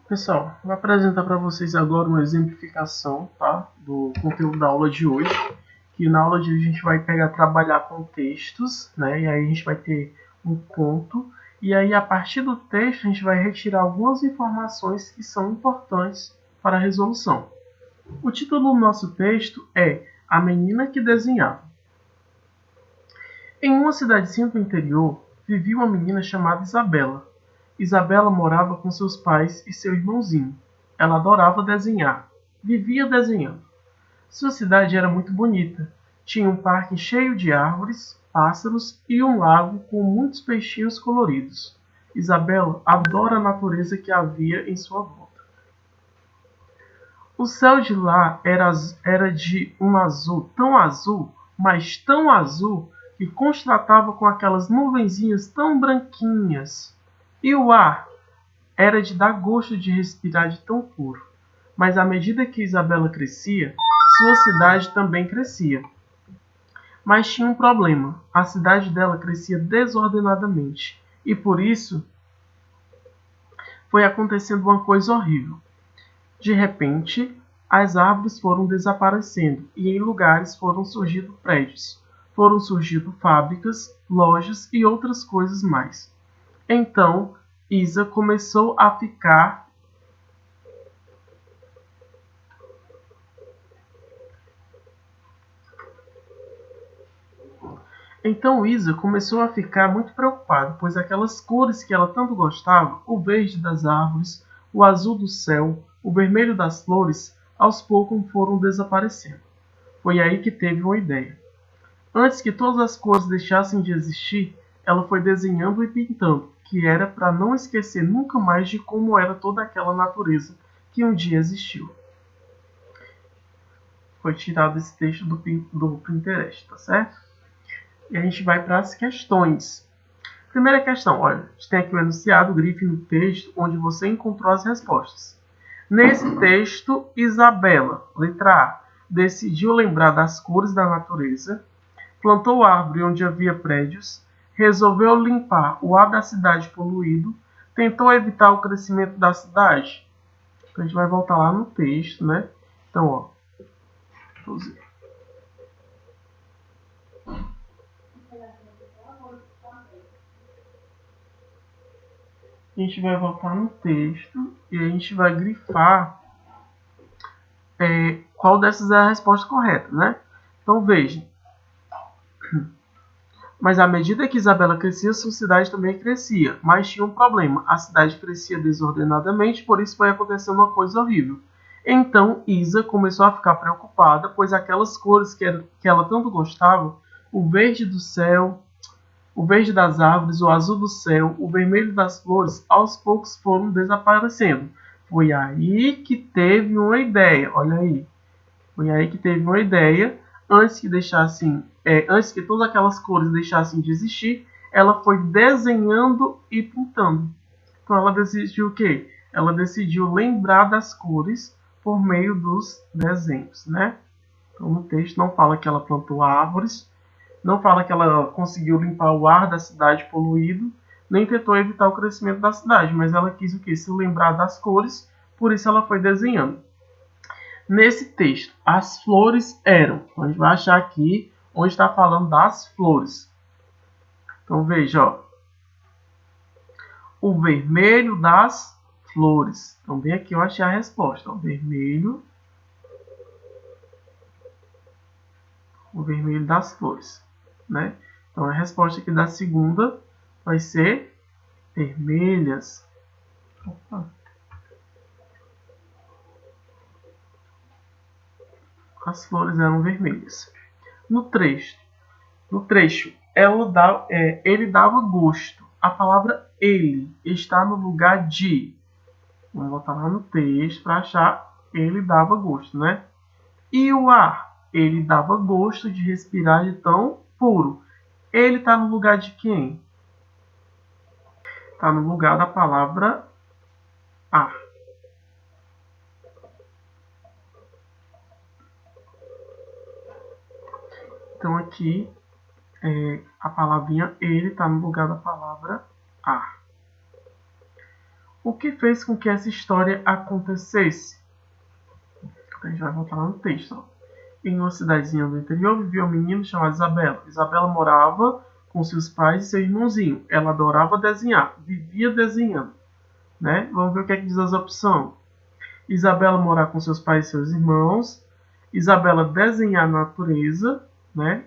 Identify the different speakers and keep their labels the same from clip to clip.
Speaker 1: Pessoal, vou apresentar para vocês agora uma exemplificação, tá, do conteúdo da aula de hoje. Que na aula de hoje a gente vai trabalhar com textos, né, e aí a gente vai ter um conto. E aí a partir do texto a gente vai retirar algumas informações que são importantes para a resolução. O título do nosso texto é A Menina que Desenhava. Em uma cidadezinha do interior, vivia uma menina chamada Isabela. Isabela morava com seus pais e seu irmãozinho. Ela adorava desenhar. Vivia desenhando. Sua cidade era muito bonita. Tinha um parque cheio de árvores, pássaros e um lago com muitos peixinhos coloridos. Isabela adora a natureza que havia em sua volta. O céu de lá era de um azul, mas tão azul, que contrastava com aquelas nuvenzinhas tão branquinhas. E o ar era de dar gosto de respirar de tão puro. Mas à medida que Isabela crescia, sua cidade também crescia. Mas tinha um problema. A cidade dela crescia desordenadamente. E por isso foi acontecendo uma coisa horrível. De repente, as árvores foram desaparecendo e em lugares foram surgindo prédios. Foram surgindo fábricas, lojas e outras coisas mais. Então, Isa começou a ficar muito preocupada, pois aquelas cores que ela tanto gostava, o verde das árvores, o azul do céu, o vermelho das flores, aos poucos foram desaparecendo. Foi aí que teve uma ideia. Antes que todas as cores deixassem de existir, ela foi desenhando e pintando, que era para não esquecer nunca mais de como era toda aquela natureza que um dia existiu. Foi tirado esse texto do Pinterest, tá certo? E a gente vai para as questões. Primeira questão, olha, a gente tem aqui o enunciado, grife no texto, onde você encontrou as respostas. Nesse texto, Isabela, letra A, decidiu lembrar das cores da natureza, plantou árvore onde havia prédios, resolveu limpar o ar da cidade poluído, tentou evitar o crescimento da cidade. Então a gente vai voltar lá no texto, né? Então, ó. A gente vai voltar no texto e a gente vai grifar qual dessas é a resposta correta, né? Então veja. Mas à medida que Isabela crescia, sua cidade também crescia. Mas tinha um problema. A cidade crescia desordenadamente, por isso foi acontecendo uma coisa horrível. Então Isa começou a ficar preocupada, pois aquelas cores que ela tanto gostava, o verde do céu, o verde das árvores, o azul do céu, o vermelho das flores, aos poucos foram desaparecendo. Foi aí que teve uma ideia. Olha aí. Foi aí que teve uma ideia. Antes que todas aquelas cores deixassem de existir, ela foi desenhando e pintando. Então ela decidiu o quê? Ela decidiu lembrar das cores por meio dos desenhos, né? Então no texto não fala que ela plantou árvores, não fala que ela conseguiu limpar o ar da cidade poluído, nem tentou evitar o crescimento da cidade, mas ela quis o quê? Se lembrar das cores, por isso ela foi desenhando. Nesse texto, as flores eram. Então, a gente vai achar aqui onde está falando das flores. Então veja, ó, o vermelho das flores. Então bem aqui eu achei a resposta. Ó, o vermelho das flores, né? Então a resposta aqui da segunda vai ser vermelhas. Opa. As flores eram vermelhas. No trecho, ele dava gosto. A palavra ele está no lugar de. Vamos voltar lá no texto para achar ele dava gosto, né? E o ar? Ele dava gosto de respirar de tão puro. Ele está no lugar de quem? Está no lugar da palavra ar. Então aqui a palavrinha ele está no lugar da palavra ar. O que fez com que essa história acontecesse? A gente vai voltar lá no texto. Ó. Em uma cidadezinha do interior vivia um menino chamado Isabela. Isabela morava com seus pais e seu irmãozinho. Ela adorava desenhar, vivia desenhando. Né? Vamos ver o que é que diz as opções. Isabela morar com seus pais e seus irmãos. Isabela desenhar a natureza. Né?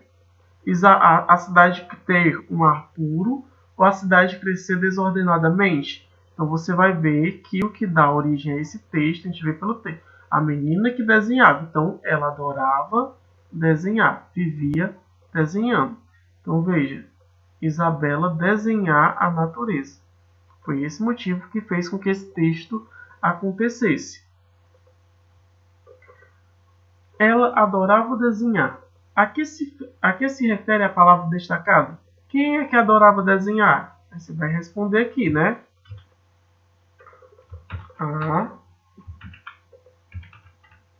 Speaker 1: A cidade ter um ar puro. Ou a cidade crescer desordenadamente. Então você vai ver que o que dá origem a esse texto, a gente vê pelo texto. A menina que desenhava. Então ela adorava desenhar. Vivia desenhando. Então veja. Isabela desenhar a natureza. Foi esse motivo que fez com que esse texto acontecesse. Ela adorava desenhar. A que se refere a palavra destacada? Quem é que adorava desenhar? Você vai responder aqui, né? A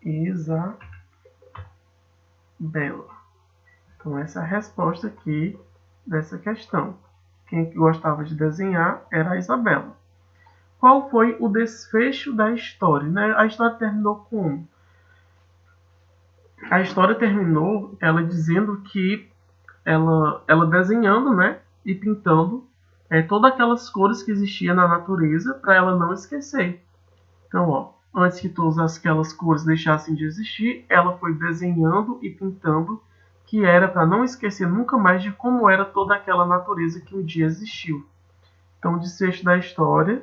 Speaker 1: Isabela. Então essa é a resposta aqui dessa questão. Quem gostava de desenhar era a Isabela. Qual foi o desfecho da história? Né? A história terminou como? A história terminou ela dizendo que ela desenhando, né, e pintando todas aquelas cores que existiam na natureza para ela não esquecer. Então, ó, antes que todas aquelas cores deixassem de existir, ela foi desenhando e pintando, que era para não esquecer nunca mais de como era toda aquela natureza que um dia existiu. Então, o desfecho da história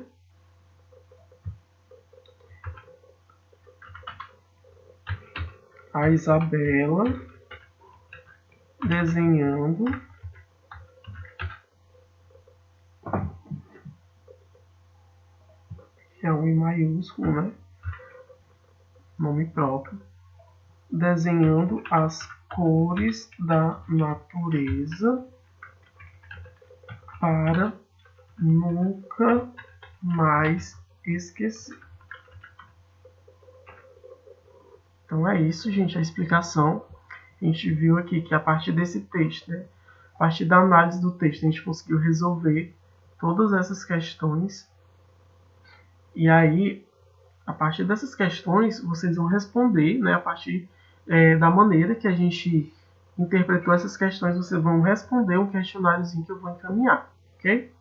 Speaker 1: a Isabela desenhando é um I maiúsculo, né? Nome próprio. Desenhando as cores da natureza para nunca mais esquecer. Então é isso, gente, a explicação. A gente viu aqui que a partir desse texto, né, a partir da análise do texto, a gente conseguiu resolver todas essas questões. E aí, a partir dessas questões, vocês vão responder, né, a partir da maneira que a gente interpretou essas questões, vocês vão responder um questionáriozinho que eu vou encaminhar, ok?